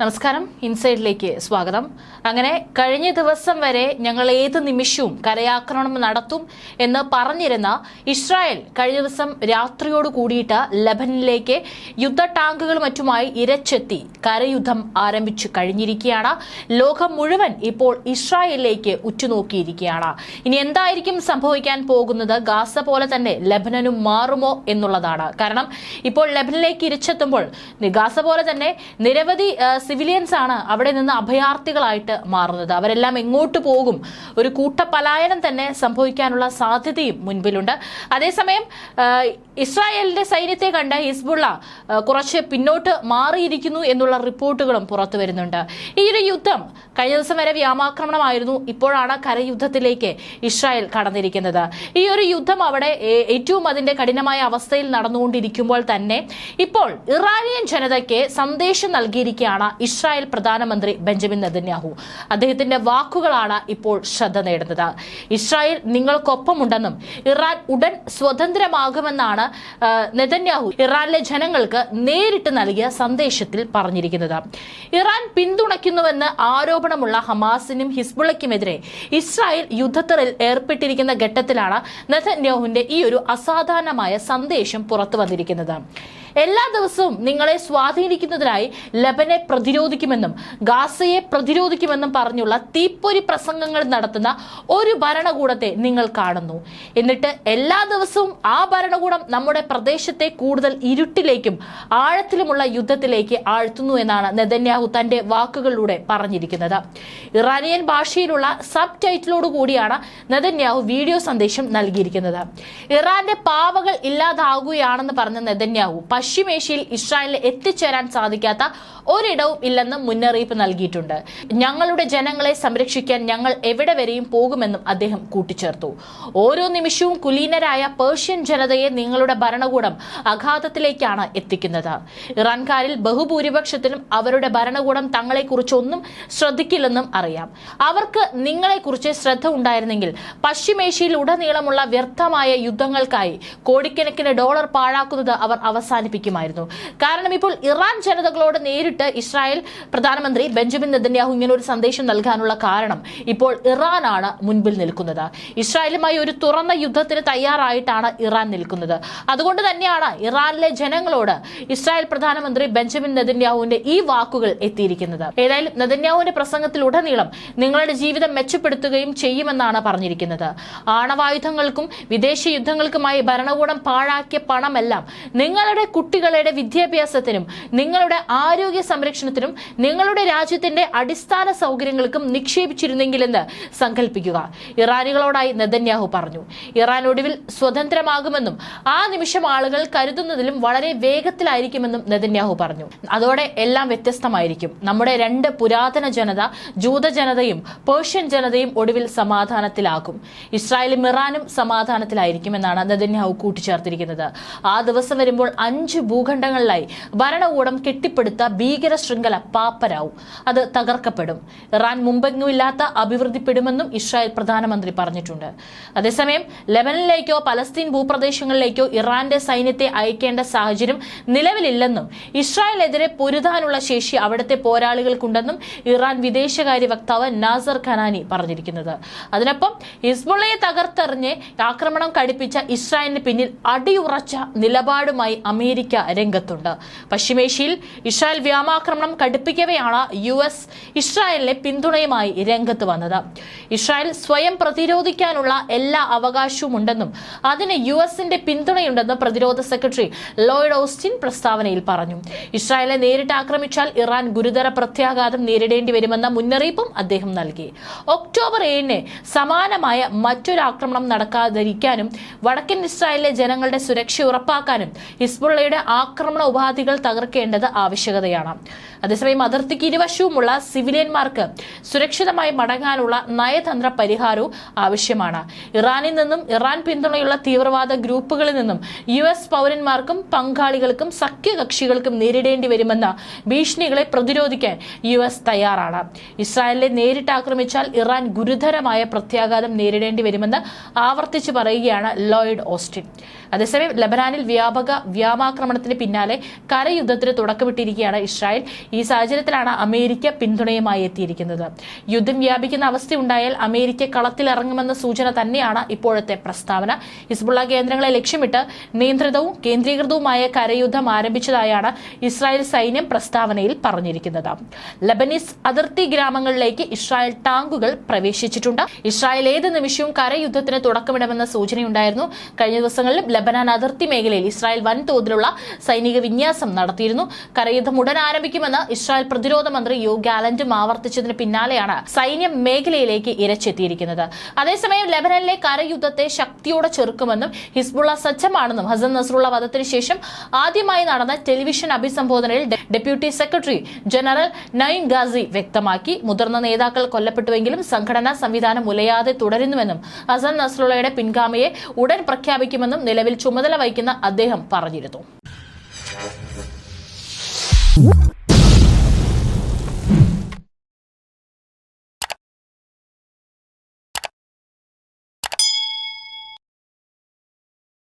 നമസ്കാരം, ഇൻസൈഡിലേക്ക് സ്വാഗതം. അങ്ങനെ കഴിഞ്ഞ ദിവസം വരെ ഞങ്ങൾ ഏത് നിമിഷവും കരയാക്രമണം നടത്തും എന്ന് പറഞ്ഞിരുന്ന ഇസ്രായേൽ കഴിഞ്ഞ ദിവസം രാത്രിയോട് കൂടിയിട്ട് ലെബനനിലേക്ക് യുദ്ധ ടാങ്കുകൾ മറ്റുമായി ഇരച്ചെത്തി കരയുദ്ധം ആരംഭിച്ചു കഴിഞ്ഞിരിക്കുകയാണ്. ലോകം മുഴുവൻ ഇപ്പോൾ ഇസ്രായേലിലേക്ക് ഉറ്റുനോക്കിയിരിക്കുകയാണ്. ഇനി എന്തായിരിക്കും സംഭവിക്കാൻ പോകുന്നത്? ഗാസ പോലെ തന്നെ ലെബനനും മാറുമോ എന്നുള്ളതാണ്. കാരണം ഇപ്പോൾ ലെബനനിലേക്ക് ഇരച്ചെത്തുമ്പോൾ ഗാസ പോലെ തന്നെ നിരവധി സിവിലിയൻസ് ആണ് അവിടെ നിന്ന് അഭയാർത്ഥികളായിട്ട് മാറുന്നത്. അവരെല്ലാം എങ്ങോട്ട് പോകും? ഒരു കൂട്ടപലായനം തന്നെ സംഭവിക്കാനുള്ള സാധ്യതയും മുൻപിലുണ്ട്. അതേസമയം ഇസ്രായേലിന്റെ സൈന്യത്തെ കണ്ട ഹിസ്ബുള്ള കുറച്ച് പിന്നോട്ട് മാറിയിരിക്കുന്നു എന്നുള്ള റിപ്പോർട്ടുകളും പുറത്തു വരുന്നുണ്ട്. ഈ ഒരു യുദ്ധം കഴിഞ്ഞ ദിവസം വരെ വ്യോമാക്രമണമായിരുന്നു. ഇപ്പോഴാണ് കരയുദ്ധത്തിലേക്ക് ഇസ്രായേൽ കടന്നിരിക്കുന്നത്. ഈ ഒരു യുദ്ധം അവിടെ ഏറ്റവും അതിന്റെ കഠിനമായ അവസ്ഥയിൽ നടന്നുകൊണ്ടിരിക്കുമ്പോൾ തന്നെ ഇപ്പോൾ ഇറാനിയൻ ജനതയ്ക്ക് സന്ദേശം നൽകിയിരിക്കുകയാണ് ഇസ്രായേൽ പ്രധാനമന്ത്രി ബെഞ്ചമിൻ നെതന്യാഹു. അദ്ദേഹത്തിന്റെ വാക്കുകളാണ് ഇപ്പോൾ ശ്രദ്ധ നേടുന്നത്. ഇസ്രായേൽ നിങ്ങൾക്കൊപ്പമുണ്ടെന്നും ഇറാൻ ഉടൻ സ്വതന്ത്രമാകുമെന്നാണ് നെതന്യാഹു ഇറാനിലെ ജനങ്ങൾക്ക് നേരിട്ട് നൽകിയ സന്ദേശത്തിൽ പറഞ്ഞിരിക്കുന്നത്. ഇറാൻ പിന്തുണയ്ക്കുന്നുവെന്ന് ആരോപണമുള്ള ഹമാസിനും ഹിസ്ബുള്ളയ്ക്കുമെതിരെ ഇസ്രായേൽ യുദ്ധത്തിൽ ഏർപ്പെട്ടിരിക്കുന്ന ഘട്ടത്തിലാണ് നെതന്യാഹുവിന്റെ ഈ ഒരു അസാധാരണമായ സന്ദേശം പുറത്തു വന്നിരിക്കുന്നത്. എല്ലാ ദിവസവും നിങ്ങളെ സ്വാധീനിക്കുന്നതിനായി ലെബനെ പ്രതിരോധിക്കുമെന്നും ഗാസയെ പ്രതിരോധിക്കുമെന്നും പറഞ്ഞുള്ള തീപ്പൊരി പ്രസംഗങ്ങൾ നടത്തുന്ന ഒരു ഭരണകൂടത്തെ നിങ്ങൾ കാണുന്നു. എന്നിട്ട് എല്ലാ ദിവസവും ആ ഭരണകൂടം നമ്മുടെ പ്രദേശത്തെ കൂടുതൽ ഇരുട്ടിലേക്കും ആഴത്തിലുമുള്ള യുദ്ധത്തിലേക്ക് ആഴ്ത്തുന്നു എന്നാണ് നെതന്യാഹു തന്റെ വാക്കുകളിലൂടെ പറഞ്ഞിരിക്കുന്നത്. ഇറാനിയൻ ഭാഷയിലുള്ള സബ് ടൈറ്റിലോട് കൂടിയാണ് നെതന്യാഹു വീഡിയോ സന്ദേശം നൽകിയിരിക്കുന്നത്. ഇറാന്റെ പാവകൾ ഇല്ലാതാകുകയാണെന്ന് പറഞ്ഞ നെതന്യാഹു പശ്ചിമേഷ്യയിൽ ഇസ്രായേലിന് എത്തിച്ചേരാൻ സാധിക്കാത്ത ഒരിടവും ഇല്ലെന്ന് മുന്നറിയിപ്പ് നൽകിയിട്ടുണ്ട്. ഞങ്ങളുടെ ജനങ്ങളെ സംരക്ഷിക്കാൻ ഞങ്ങൾ എവിടെ വരെയും പോകുമെന്നും അദ്ദേഹം കൂട്ടിച്ചേർത്തു. ഓരോ നിമിഷവും കുലീനരായ പേർഷ്യൻ ജനതയെ നിങ്ങളുടെ ഭരണകൂടം അഘാതത്തിലേക്കാണ് എത്തിക്കുന്നത്. ഇറാൻകാരിൽ ബഹുഭൂരിപക്ഷത്തിനും അവരുടെ ഭരണകൂടം തങ്ങളെക്കുറിച്ചൊന്നും ശ്രദ്ധിക്കില്ലെന്നും അറിയാം. അവർക്ക് നിങ്ങളെക്കുറിച്ച് ശ്രദ്ധ ഉണ്ടായിരുന്നെങ്കിൽ പശ്ചിമേഷ്യയിൽ ഉടനീളമുള്ള വ്യർത്ഥമായ യുദ്ധങ്ങൾക്കായി കോടിക്കണക്കിന് ഡോളർ പാഴാക്കുന്നത് അവർ അവസാനിപ്പിക്കുമായിരുന്നു. കാരണം ഇപ്പോൾ ഇറാൻ ജനതകളോട് നേരിട്ട് ഇസ്രായേൽ പ്രധാനമന്ത്രി ബെഞ്ചമിൻ നെതന്യാഹു ഇങ്ങനെ ഒരു സന്ദേശം നൽകാനുള്ള കാരണം ഇപ്പോൾ ഇറാനാണ് മുൻപിൽ നിൽക്കുന്നത്. ഇസ്രായേലുമായി ഒരു തുറന്ന യുദ്ധത്തിന് തയ്യാറായിട്ടാണ് ഇറാൻ നിൽക്കുന്നത്. അതുകൊണ്ട് തന്നെയാണ് ഇറാനിലെ ജനങ്ങളോട് ഇസ്രായേൽ പ്രധാനമന്ത്രി ബെഞ്ചമിൻ നെതന്യാഹുവിന്റെ ഈ വാക്കുകൾ എത്തിയിരിക്കുന്നത്. ഏതായാലും നെതന്യാഹുവിന്റെ പ്രസംഗത്തിലുടനീളം നിങ്ങളുടെ ജീവിതം മെച്ചപ്പെടുത്തുകയും ചെയ്യുമെന്നാണ് പറഞ്ഞിരിക്കുന്നത്. ആണവായുധങ്ങൾക്കും വിദേശ യുദ്ധങ്ങൾക്കുമായി ഭരണകൂടം പാഴാക്കിയ പണമെല്ലാം നിങ്ങളുടെ കുട്ടികളുടെ വിദ്യാഭ്യാസത്തിനും നിങ്ങളുടെ ആരോഗ്യ സംരക്ഷണത്തിനും നിങ്ങളുടെ രാജ്യത്തിന്റെ അടിസ്ഥാന സൗകര്യങ്ങൾക്കും നിക്ഷേപിച്ചിരുന്നെങ്കിലെന്ന് സങ്കല്പിക്കുക. ഇറാനികളോടായി നെതന്യാഹു പറഞ്ഞു. ഇറാൻ ഒടുവിൽ സ്വതന്ത്രമാകുമെന്നും ആ നിമിഷം ആളുകൾ കരുതുന്നതിലും വളരെ വേഗത്തിലായിരിക്കുമെന്നും നെതന്യാഹു പറഞ്ഞു. അതോടെ എല്ലാം വ്യത്യസ്തമായിരിക്കും. നമ്മുടെ രണ്ട് പുരാതന ജനത, ജൂത ജനതയും പേർഷ്യൻ ജനതയും ഒടുവിൽ സമാധാനത്തിലാകും. ഇസ്രായേലും ഇറാനും സമാധാനത്തിലായിരിക്കുമെന്നാണ് നെതന്യാഹു കൂട്ടിച്ചേർത്തിരിക്കുന്നത്. ആ ദിവസം വരുമ്പോൾ 5 ഭൂഖണ്ഡങ്ങളിലായി ഭരണകൂടം കെട്ടിപ്പടുത്ത ഭീകര ശൃംഖല പാപ്പരാവും. അത് തകർക്കപ്പെടും. ഇറാൻ മുമ്പെങ്ങുമില്ലാത്ത അഭിവൃദ്ധിപ്പെടുമെന്നും ഇസ്രായേൽ പ്രധാനമന്ത്രി പറഞ്ഞിട്ടുണ്ട്. അതേസമയം ലെബനനിലേക്കോ പലസ്തീൻ ഭൂപ്രദേശങ്ങളിലേക്കോ ഇറാന്റെ സൈന്യത്തെ അയക്കേണ്ട സാഹചര്യം നിലവിലില്ലെന്നും ഇസ്രായേലിനെതിരെ പൊരുതാനുള്ള ശേഷി അവിടുത്തെ പോരാളികൾക്കുണ്ടെന്നും ഇറാൻ വിദേശകാര്യ വക്താവ് നാസർ ഖനാനി പറഞ്ഞിരിക്കുന്നത്. അതിനൊപ്പം ഹിസ്ബുള്ളയെ തകർത്തെറിഞ്ഞ് ആക്രമണം കടുപ്പിച്ച ഇസ്രായേലിന് പിന്നിൽ അടിയുറച്ച നിലപാടുമായി അമേരിക്ക രംഗത്തുണ്ട്. പശ്ചിമേഷ്യയിൽ ഇസ്രായേൽ വ്യോമാക്രമണം കടുപ്പിക്കവെയാണ് US ഇസ്രായേലിനെ പിന്തുണയുമായി രംഗത്ത് വന്നത്. ഇസ്രായേൽ സ്വയം പ്രതിരോധിക്കാനുള്ള എല്ലാ അവകാശവും ഉണ്ടെന്നും അതിന് USന്റെ പിന്തുണയുണ്ടെന്നും പ്രതിരോധ സെക്രട്ടറി ലോയിഡ് ഓസ്റ്റിൻ പ്രസ്താവനയിൽ പറഞ്ഞു. ഇസ്രായേലിനെ നേരിട്ട് ആക്രമിച്ചാൽ ഇറാൻ ഗുരുതര പ്രത്യാഘാതം നേരിടേണ്ടി വരുമെന്ന മുന്നറിയിപ്പും അദ്ദേഹം നൽകി. ഒക്ടോബർ 7-ന് സമാനമായ മറ്റൊരു ആക്രമണം നടക്കാതിരിക്കാനും വടക്കൻ ഇസ്രായേലിലെ ജനങ്ങളുടെ സുരക്ഷ ഉറപ്പാക്കാനും ഹിസ്ബുള്ളയുടെ ആക്രമണ ഉപാധികൾ തകർക്കേണ്ടത് ആവശ്യകതയാണ്. അതേസമയം അതിർത്തിക്ക് ഇരുവശവുമുള്ള സിവിലിയന്മാർക്ക് സുരക്ഷിതമായി മടങ്ങാനുള്ള നയതന്ത്ര പരിഹാരവും ആവശ്യമാണ്. ഇറാനിൽ നിന്നും ഇറാൻ പിന്തുണയുള്ള തീവ്രവാദ ഗ്രൂപ്പുകളിൽ നിന്നും US പൗരന്മാർക്കും പങ്കാളികൾക്കും സഖ്യകക്ഷികൾക്കും നേരിടേണ്ടി വരുമെന്ന ഭീഷണികളെ പ്രതിരോധിക്കാൻ US തയ്യാറാണ്. ഇസ്രായേലിനെ നേരിട്ട് ആക്രമിച്ചാൽ ഇറാൻ ഗുരുതരമായ പ്രത്യാഘാതം നേരിടേണ്ടി വരുമെന്ന് ആവർത്തിച്ച് പറയുകയാണ് ലോയിഡ് ഓസ്റ്റിൻ. അതേസമയം ലെബനാനിൽ വ്യാപക വ്യോമാക്രമണത്തിന് പിന്നാലെ കരയുദ്ധത്തിന് തുടക്കമിട്ടിരിക്കുകയാണ് ഇസ്രായേൽ. ഈ സാഹചര്യത്തിലാണ് അമേരിക്ക പിന്തുണയുമായി എത്തിയിരിക്കുന്നത്. യുദ്ധം വ്യാപിക്കുന്ന അവസ്ഥയുണ്ടായാൽ അമേരിക്ക കളത്തിലിറങ്ങുമെന്ന സൂചന തന്നെയാണ് ഇപ്പോഴത്തെ പ്രസ്താവന. ഹിസ്ബുള്ള കേന്ദ്രങ്ങളെ ലക്ഷ്യമിട്ട് നിയന്ത്രിതവും കേന്ദ്രീകൃതവുമായ കരയുദ്ധം ആരംഭിച്ചതായാണ് ഇസ്രായേൽ സൈന്യം പ്രസ്താവനയിൽ പറഞ്ഞിരിക്കുന്നത്. ലബനീസ് അതിർത്തി ഗ്രാമങ്ങളിലേക്ക് ഇസ്രായേൽ ടാങ്കുകൾ പ്രവേശിച്ചിട്ടുണ്ട്. ഇസ്രായേൽ ഏത് നിമിഷവും കരയുദ്ധത്തിന് തുടക്കമിടുമെന്ന സൂചനയുണ്ടായിരുന്നു. കഴിഞ്ഞ ദിവസങ്ങളിൽ ലബനാൻ അതിർത്തി മേഖലയിൽ ഇസ്രായേൽ വൻതോതിലുള്ള സൈനിക വിന്യാസം നടത്തിയിരുന്നു. കരയുദ്ധം ഉടൻ ആരംഭിക്കുമെന്ന് ഇസ്രായേൽ പ്രതിരോധ മന്ത്രി യോ ഗാലന്റും ആവർത്തിച്ചതിന് പിന്നാലെയാണ് സൈന്യം മേഖലയിലേക്ക് ഇരച്ചെത്തിയിരിക്കുന്നത്. അതേസമയം ലബനനിലെ കരയുദ്ധത്തെ ശക്തിയോടെ ചെറുക്കുമെന്നും ഹിസ്ബുള്ള സജ്ജമാണെന്നും ഹസൻ നസ്രുള്ള വധത്തിന് ശേഷം ആദ്യമായി നടന്ന ടെലിവിഷൻ അഭിസംബോധനയിൽ deputy secretary general Naim Qassem വ്യക്തമാക്കി. മുതിർന്ന നേതാക്കൾ കൊല്ലപ്പെട്ടുവെങ്കിലും സംഘടനാ സംവിധാനം ഉലയാതെ തുടരുന്നുവെന്നും ഹസൻ നസ്രുള്ളയുടെ പിൻഗാമിയെ ഉടൻ പ്രഖ്യാപിക്കുമെന്നും നിലവിൽ ചുമതല വഹിക്കുന്ന അദ്ദേഹം പറഞ്ഞിരുന്നു.